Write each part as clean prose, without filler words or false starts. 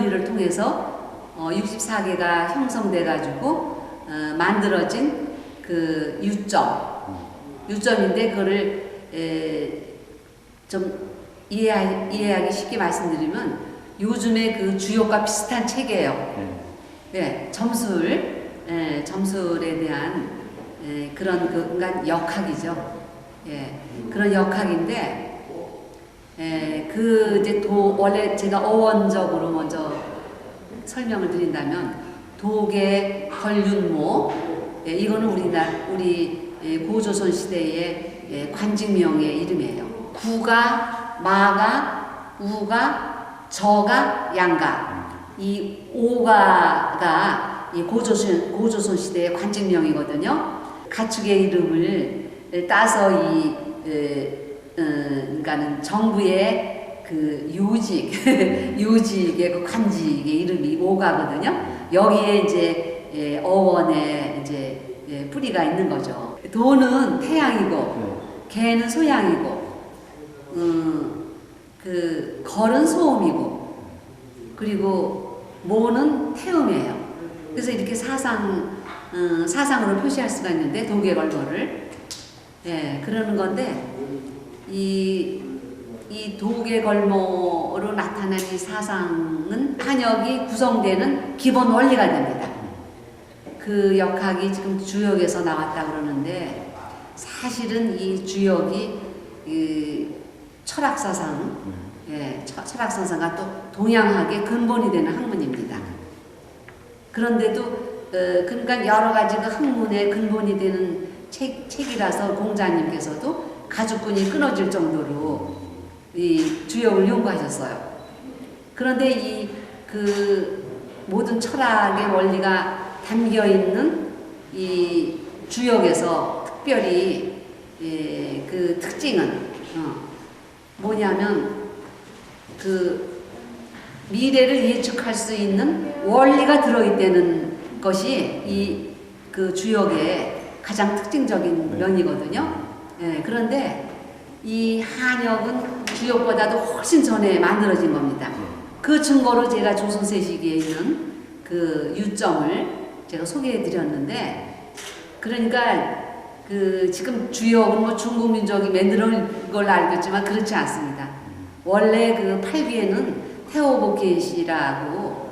분열일을 통해서 64개가 형성돼 가지고 만들어진 그 유점인데 그거를 좀 이해하기 쉽게 말씀드리면 요즘에 그 주역과 비슷한 책이에요. 네, 점술에 대한 그런 그 인간 역학이죠. 예, 그런 역학인데 그 이제 원래 제가 어원적으로 먼저 설명을 드린다면 도계 걸륜모, 이거는 우리 고조선 시대의 관직명의 이름이에요. 구가, 마가, 우가, 저가, 양가. 이 오가가 이 고조선 시대의 관직명이거든요. 가축의 이름을 따서 그러니까는 정부의 그 요직의 그 관직의 이름이 오가거든요. 여기에 이제 어원에 이제 뿌리가 있는 거죠. 도는 태양이고, 개는 소양이고, 그 걸은 소음이고, 그리고 모는 태음이에요. 그래서 이렇게 사상으로 표시할 수가 있는데 도계걸모를 그러는 건데 이 도계걸모로 나타난 이 사상은 한역이 구성되는 기본 원리가 됩니다. 그 역학이 지금 주역에서 나왔다 그러는데 사실은 이 주역이 철학사상, 철학사상과 또 동양학의 근본이 되는 학문입니다. 그런데도 그러니까 여러 가지 그 학문의 근본이 되는 책이라서 공자님께서도 가죽끈이 끊어질 정도로 이 주역을 연구하셨어요. 그런데 이 그 모든 철학의 원리가 담겨 있는 이 주역에서 특별히 그 특징은 뭐냐면 그 미래를 예측할 수 있는 원리가 들어있다는 것이 이 그 주역의 가장 특징적인 면이거든요. 그런데 이 한역은 주역보다도 훨씬 전에 만들어진 겁니다. 그 증거로 제가 조선세 시기에 있는 그 유점을 제가 소개해 드렸는데, 그러니까 그 지금 주역은 뭐 중국 민족이 만든 걸 알겠지만 그렇지 않습니다. 원래 그 팔귀에는 태오보켓이라고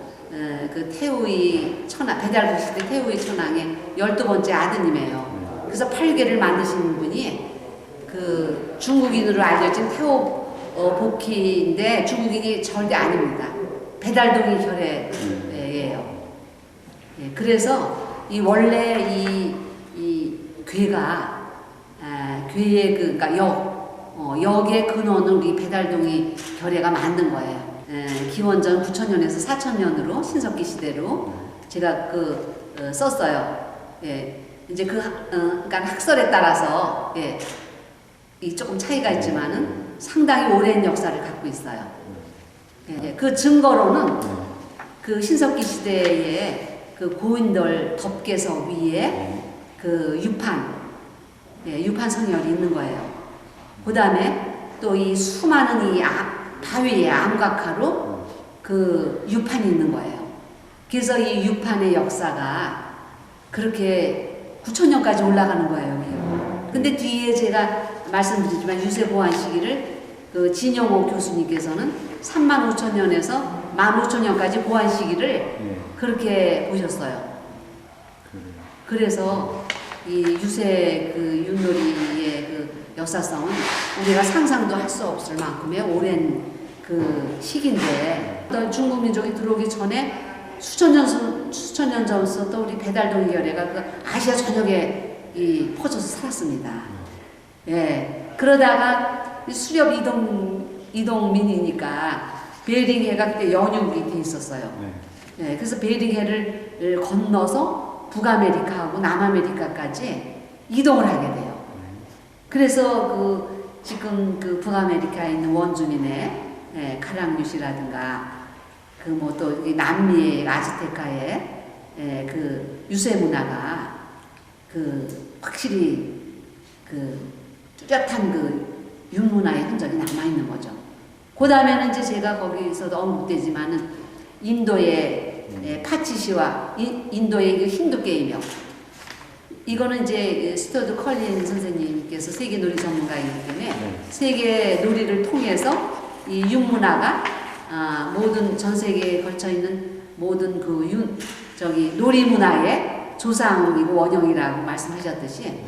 그 태우의 천황, 배달국 시대 태우의 천황의 12번째 아드님이에요. 그래서 팔귀를 만드신 분이 그 중국인으로 알려진 태오보키인데 중국인이 절대 아닙니다. 배달동이 혈액이에요. 그래서 이 원래 이 괴가 괴의 그러니까 역의 근원은 우리 배달동이 결례가 만든 거예요. 기원전 9,000년에서 4,000년으로 신석기 시대로 제가 썼어요. 이제 그러니까 학설에 따라서 이 조금 차이가 있지만은 상당히 오랜 역사를 갖고 있어요. 그 증거로는 그 신석기 시대에 그 고인돌 덮개석 위에 그 유판 성열이 있는 거예요. 그 다음에 또 이 수많은 이 바위의 암각화로 그 유판이 있는 거예요. 그래서 이 유판의 역사가 그렇게 9,000년까지 올라가는 거예요. 근데 뒤에 제가 말씀드리지만 유세 보안 시기를 그 진영호 교수님께서는 35,000년에서 15,000년까지 보안 시기를 그렇게 보셨어요. 그래서 이 유세 그 윷놀이의 그 역사성은 우리가 상상도 할 수 없을 만큼의 오랜 그 시기인데, 어떤 중국 민족이 들어오기 전에 수천 년 전부터 우리 배달동 결례가 그 아시아 전역에 퍼져서 살았습니다. 그러다가 수렵 이동민이니까 베링해가 그때 연육이 돼 있었어요. 그래서 베링해를 건너서 북아메리카하고 남아메리카까지 이동을 하게 돼요. 그래서 지금 그 북아메리카에 있는 원주민의 카랑유시라든가 그 뭐 또 남미의 아즈테카의 그 유세 문화가 그 확실히 그 뚜렷한 그 윷문화의 흔적이 남아 있는 거죠. 그 다음에는 이제 제가 거기서도 언급되지만은 인도의 파치시와 인도의 그 힌두 게임이요. 이거는 이제 스튜어트 컬린 선생님께서 세계 놀이 전문가이기 때문에 세계 놀이를 통해서 이 윤문화가 모든 전 세계에 걸쳐 있는 모든 그 놀이 문화의 조상이고 원형이라고 말씀하셨듯이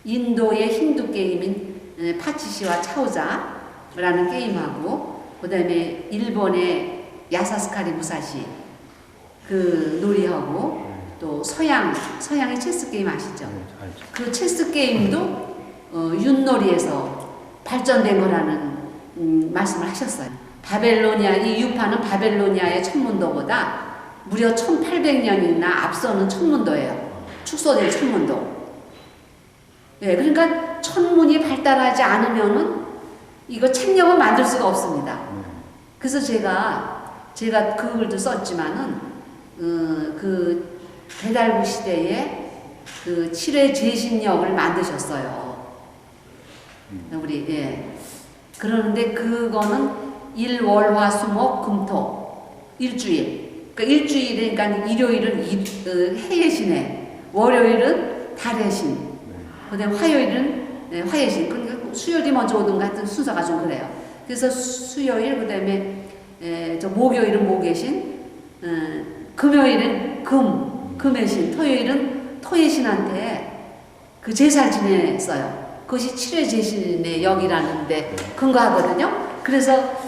인도의 힌두 게임인 파치시와 차오자라는 게임하고 그다음에 일본의 야사스카리 무사시 그 놀이하고 또 서양의 체스 게임 아시죠? 그 체스 게임도 윷놀이에서 발전된 거라는 말씀을 하셨어요. 바벨로니아 이 유파는 바벨로니아의 천문도보다 무려 1800년이나 앞서는 천문도예요. 축소된 천문도. 네, 그러니까 천문이 발달하지 않으면은 이거 책력을 만들 수가 없습니다. 그래서 제가 그 글도 썼지만은 그 배달부 시대에 그 7회 제신력을 만드셨어요. 우리 그러는데 그거는 일월화수목 금토 일주일. 그러니까 일주일에 그러니까 일요일은 해의 신에, 월요일은 달의 신, 그다음 화요일은 화의 신. 그러니까 수요일이 먼저 오든 같은 순서가 좀 그래요. 그래서 수요일 그다음에 목요일은 목의 신, 금요일은 금의 신, 토요일은 토의 신한테 그 제사를 지냈어요. 그것이 7회 제신의 역이라는데 근거하거든요. 그래서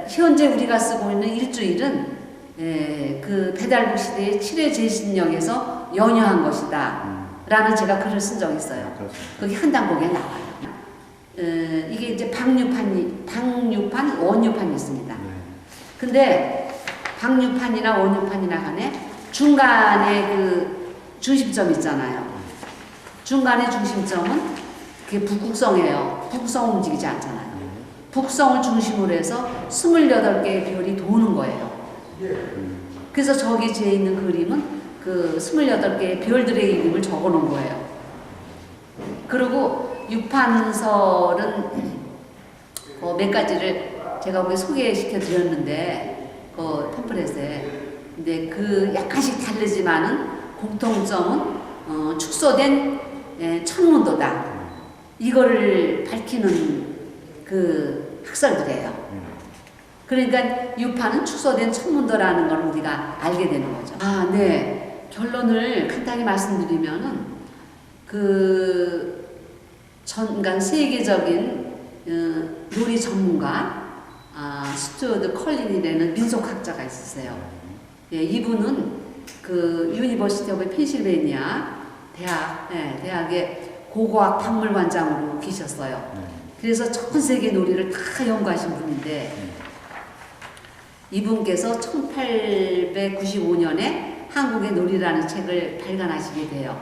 현재 우리가 쓰고 있는 일주일은 그 배달부 시대의 7회 제신역에서 연유한 것이다. 라는 제가 글을 쓴 적이 있어요. 거기 한 단곡에 나와요. 이게 이제 방유판, 원유판이 있습니다. 근데 방유판이나 원유판이나 간에 중간에 그 중심점 있잖아요. 중간의 중심점은 그게 북극성이에요. 북극성은 움직이지 않잖아요. 북성을 중심으로 해서 28개의 별이 도는 거예요. 그래서 저기 제 있는 그림은 그 28개의 별들의 이름을 적어 놓은 거예요. 그리고 유판설은 몇 가지를 제가 거기 소개시켜 드렸는데 그 팜플렛에 근데 그 약간씩 다르지만은 공통점은 축소된 천문도다. 이거를 밝히는 그 학설들이에요. 그러니까 유파는 축소된 천문도라는 걸 우리가 알게 되는 거죠. 네. 결론을 간단히 말씀드리면은 그러니까 세계적인 놀이 전문가 스튜어트 컬린이라는 민속학자가 있었어요. 이분은 그 유니버시티 오브 펜실베이니아 대학의 고고학 박물관장으로 계셨어요. 그래서 전 세계 놀이를 다 연구하신 분인데 이분께서 1895년에 한국의 놀이라는 책을 발간하시게 돼요.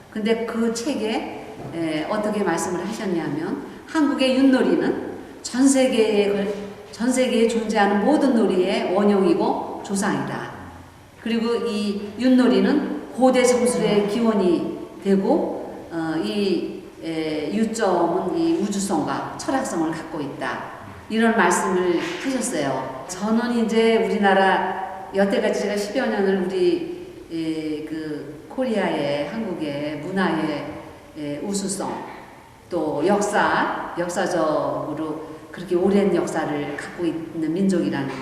근데 그 책에 어떻게 말씀을 하셨냐면 한국의 윷놀이는 전 세계에 존재하는 모든 놀이의 원형이고 조상이다. 그리고 이 윷놀이는 고대 점술의 기원이 되고 이 유점은 이 우주성과 철학성을 갖고 있다. 이런 말씀을 하셨어요. 저는 이제 우리나라 여태까지 제가 10여 년을 우리 그 코리아의 한국의 문화의 우수성 또 역사적으로 그렇게 오랜 역사를 갖고 있는 민족이라는 거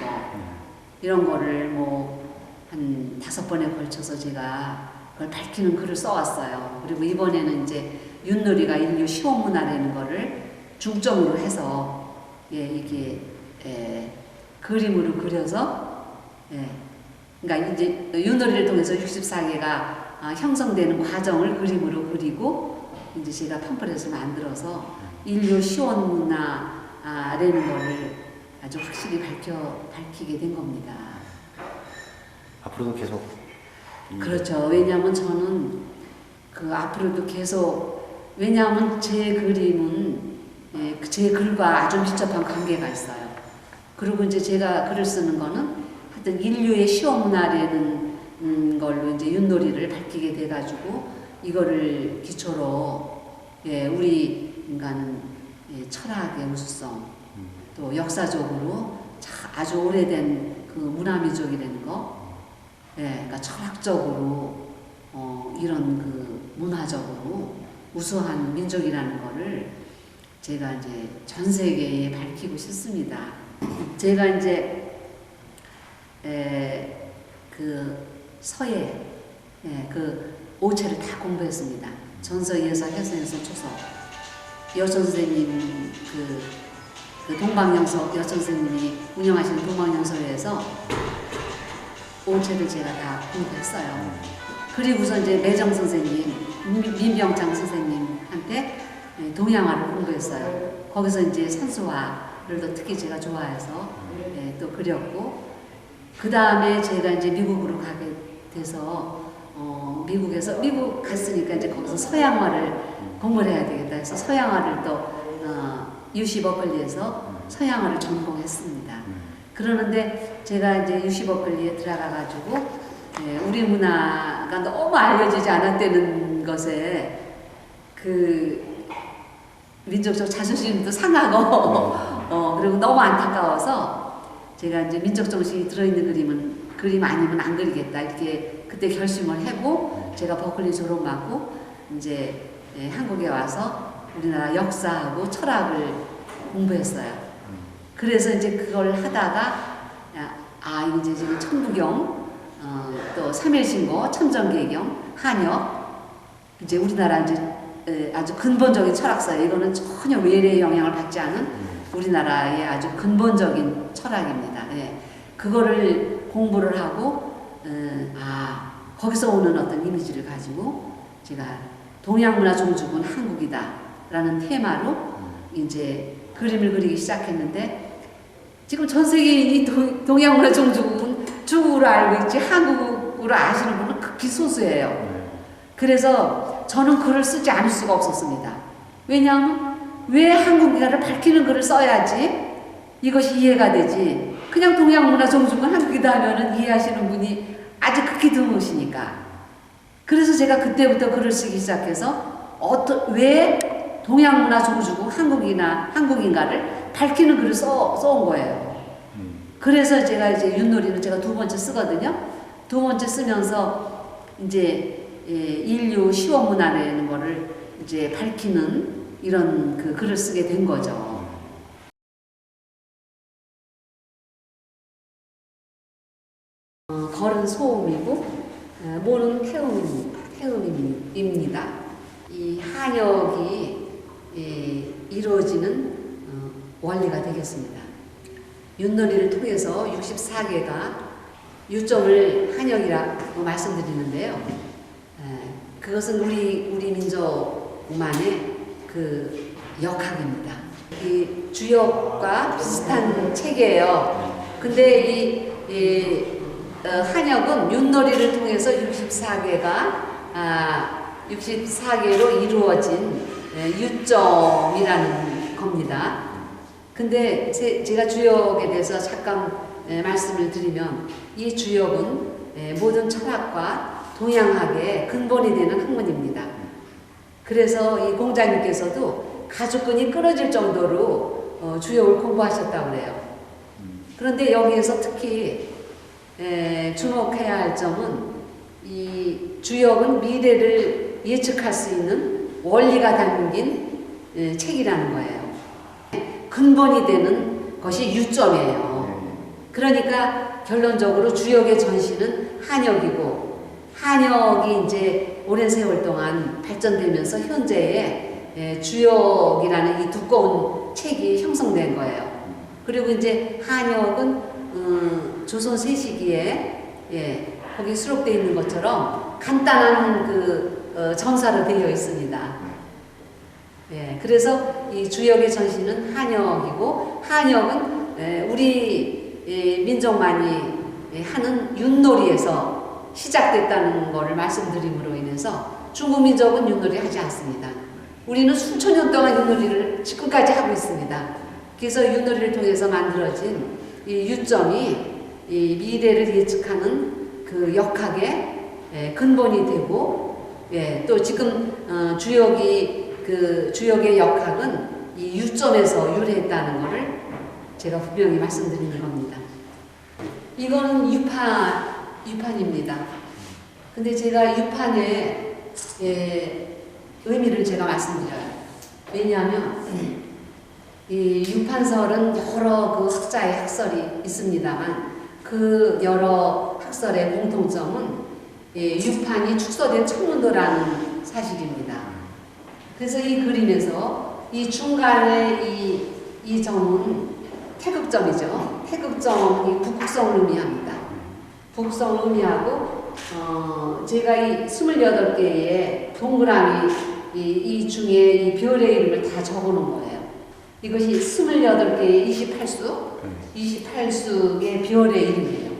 이런 거를 뭐 한 5번에 걸쳐서 제가 그걸 밝히는 글을 써왔어요. 그리고 이번에는 이제 윷놀이가 인류 시원 문화라는 거를 중점으로 해서 이게 그림으로 그려서 그러니까 이제 윷놀이를 통해서 64개가 형성되는 과정을 그림으로 그리고 이제 제가 팜플렛을 만들어서 인류 시원 문화라는 거를 아주 확실히 밝히게 된 겁니다. 앞으로도 계속 그렇죠. 왜냐하면 저는 그 앞으로도 계속 왜냐하면 제 그림은 제 글과 아주 밀접한 관계가 있어요. 그리고 이제 제가 글을 쓰는 거는 하여튼 인류의 시원 문화라는 걸로 이제 윷놀이를 밝히게 돼가지고 이거를 기초로 우리 인간 철학의 우수성 또 역사적으로 아주 오래된 그 문화민족이라는 거, 예, 그러니까 철학적으로 이런 그 문화적으로 우수한 민족이라는 거를 제가 이제 전 세계에 밝히고 싶습니다. 제가 이제 그 서예, 그 오체를 다 공부했습니다. 전서, 예서, 해서에서 초서. 여천 선생님 그 동방영서 여천 선생님이 운영하시는 동방영서회에서 오체를 제가 다 공부했어요. 그리고서 이제 매정 선생님, 민병창 선생님한테 동양화를 공부했어요. 거기서 이제 산수화를 또 특히 제가 좋아해서 또 그렸고, 그 다음에 제가 이제 미국으로 가게 돼서 미국에서 미국 갔으니까 이제 거기서 서양화를 공부를 해야 되겠다 해서 서양화를 또 UC 버클리에서 서양화를 전공했습니다. 그러는데 제가 이제 UC 버클리에 들어가가지고 우리 문화가 너무 알려지지 않았다는 것에 그 민족적 자존심도 상하고 그리고 너무 안타까워서 제가 이제 민족 정신이 들어있는 그림 아니면 안 그리겠다 이렇게 그때 결심을 하고 제가 버클리 졸업하고 이제 한국에 와서 우리나라 역사하고 철학을 공부했어요. 그래서 이제 그걸 하다가 이제 지금 천부경, 또 삼일신고, 참전계경, 한역, 이제 우리나라 이제 아주 근본적인 철학사예요. 이거는 전혀 외래의 영향을 받지 않은 우리나라의 아주 근본적인 철학입니다. 그거를 공부를 하고 거기서 오는 어떤 이미지를 가지고 제가 동양문화 종주군 한국이다 라는 테마로 이제 그림을 그리기 시작했는데, 지금 전 세계인이 동양문화 종주군 중국으로 알고 있지 한국으로 아시는 분은 극히 소수예요. 그래서 저는 글을 쓰지 않을 수가 없었습니다. 왜냐하면 왜 한국인가를 밝히는 글을 써야지 이것이 이해가 되지, 그냥 동양문화 종주군 한국이다 하면은 이해하시는 분이 아주 극히 드무시니까. 그래서 제가 그때부터 글을 쓰기 시작해서 왜 동양문화 종주국 한국인가를 밝히는 글을 써온 거예요. 그래서 제가 이제 윷놀이는 제가 두 번째 쓰거든요. 두 번째 쓰면서 이제 인류 시원문화라는 거를 이제 밝히는 이런 그 글을 쓰게 된 거죠. 걸은 소음이고 모는 태음입니다. 이 한역이 이루어지는 원리가 되겠습니다. 윷놀이를 통해서 64개가 유점을 한역이라고 말씀드리는데요. 그것은 우리 민족만의 그 역학입니다. 이 주역과 비슷한 책이에요. 근데 한역은 윷놀이를 통해서 64개로 이루어진 유점이라는 겁니다. 근데 제가 주역에 대해서 잠깐 말씀을 드리면, 이 주역은 모든 철학과 동양학의 근본이 되는 학문입니다. 그래서 이 공자님께서도 가죽끈이 끊어질 정도로 주역을 공부하셨다고 그래요. 그런데 여기에서 특히 주목해야 할 점은 이 주역은 미래를 예측할 수 있는 원리가 담긴 책이라는 거예요. 근본이 되는 것이 유점이에요. 그러니까 결론적으로 주역의 전신은 한역이고, 한역이 이제 오랜 세월 동안 발전되면서 현재의 주역이라는 이 두꺼운 책이 형성된 거예요. 그리고 이제 한역은 조선 세시기에 거기 수록되어 있는 것처럼 간단한 그 정사로 되어 있습니다. 그래서 이 주역의 전신은 한역이고, 한역은 우리 민족만이 하는 윷놀이에서 시작됐다는 것을 말씀드림으로 인해서 중국 민족은 윷놀이 하지 않습니다. 우리는 수천 년 동안 윷놀이를 지금까지 하고 있습니다. 그래서 윷놀이를 통해서 만들어진 이 유점이 이 미래를 예측하는 그 역학의 근본이 되고, 또 지금 주역의 역학은 이 유점에서 유래했다는 것을 제가 분명히 말씀드리는 겁니다. 이거는 유판입니다. 근데 제가 유판의 의미를 제가 말씀드려요. 왜냐하면 이 유판설은 여러 그 학자의 학설이 있습니다만 그 여러 학설의 공통점은 유판이 축소된 청문도라는 사실입니다. 그래서 이 그림에서 이 중간에 이 점은 태극점이죠. 태극점이 북극성을 의미합니다. 북극성을 의미하고 제가 이 28개의 동그라미 이 중에 이 별의 이름을 다 적어놓은 거예요. 이것이 28개의 28수의 별의 이름이에요.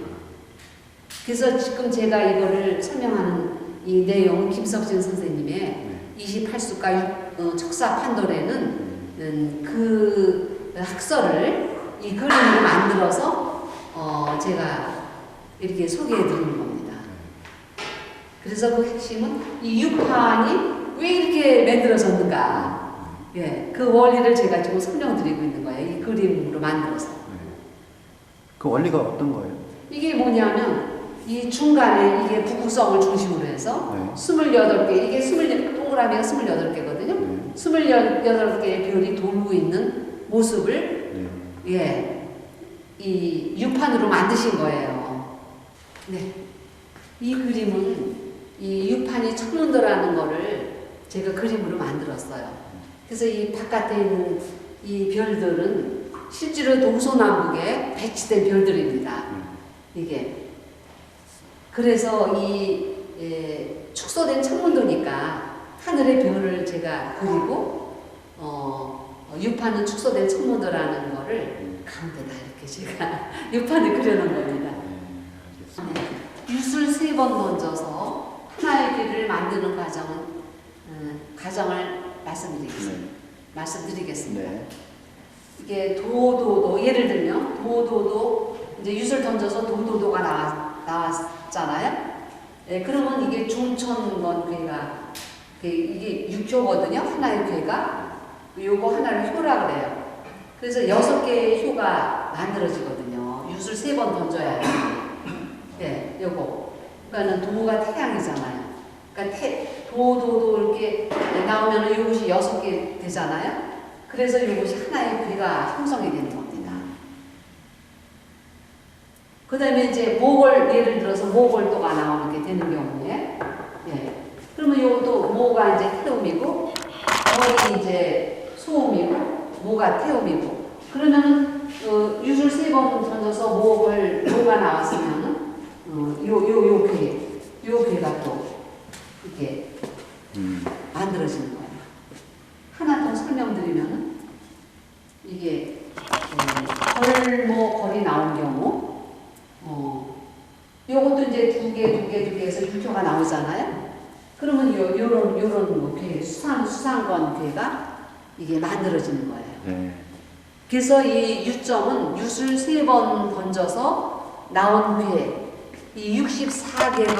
그래서 지금 제가 이거를 설명하는 이 내용 김석진 선생님의 28수가 척사 판도래는 그 학설을 이 그림으로 만들어서 제가 이렇게 소개해 드리는 겁니다. 그래서 그 핵심은 이 유판이 왜 이렇게 만들어졌는가, 그 원리를 제가 지금 설명드리고 있는 거예요. 이 그림으로 만들어서. 그 원리가 어떤 거예요? 이게 뭐냐면 이 중간에 이게 북극성을 중심으로 해서 28개, 이게 동그라미가 28개거든요. 28개의 별이 돌고 있는 모습을 이 유판으로 만드신 거예요. 네. 이 그림은 이 유판이 청문도라는 거를 제가 그림으로 만들었어요. 그래서 이 바깥에 있는 이 별들은 실제로 동서남북에 배치된 별들입니다. 이게. 그래서 이 축소된 청문도니까 하늘의 별을 제가 그리고 유판은 축소된 청문도라는 거를 가운데다 이렇게 제가 유판을 그려놓은 겁니다. 윷을 3번 던져서 하나의 길을 만드는 과정을 말씀드리겠습니다. 네. 이게 도도도, 예를 들면 도도도 이제 윷을 던져서 도도도가 나왔잖아요. 그러면 이게 중천건괴가 이게 6효거든요. 하나의 괴가 요거 하나를 효라 그래요. 그래서 6개의 효가 만들어지거든요. 윷을 3번 던져야 돼요. 요거. 그러니까는 도가 태양이잖아요. 그러니까 도도도 이렇게 나오면 이것이 6개 되잖아요. 그래서 이것이 하나의 괴가 형성이 되는 겁니다. 그 다음에 이제 모골, 예를 들어서 모골도가 나오게 되는 경우에, 그러면 이것도 모가 이제 태음이고, 거이 이제 소음이고, 모가 태음이고, 그러면은, 윷을 3번 던져서 모가 나왔으면은, 요 괴가 또, 이렇게, 만들어지는 거예요. 하나 더 설명드리면은, 이게, 걸이 나온 경우, 요것도 이제 두 개 해서 6효가 나오잖아요. 그러면 요런 괴, 수상권 괴가 이게 만들어지는 거예요. 그래서 이 유점은 윷을 3번 던져서 나온 괴, 이 64개가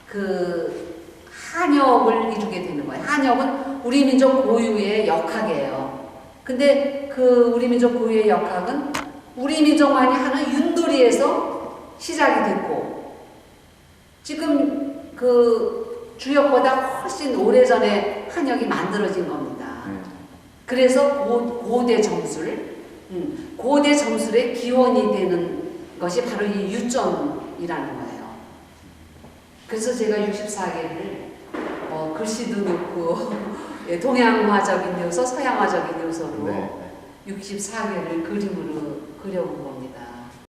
그 한역을 이루게 되는 거예요. 한역은 우리 민족 고유의 역학이에요. 근데 그 우리 민족 고유의 역학은 우리 민족만이 하는 윷놀이에서 시작이 됐고, 지금 그 주역보다 훨씬 오래전에 한역이 만들어진 겁니다. 그래서 고대 점술의 기원이 되는 것이 바로 이 유점이라는 거예요. 그래서 제가 64개를 글씨도 넣고 동양화적인 요소, 서양화적인 요소로 64개를 그림으로 그려본 겁니다.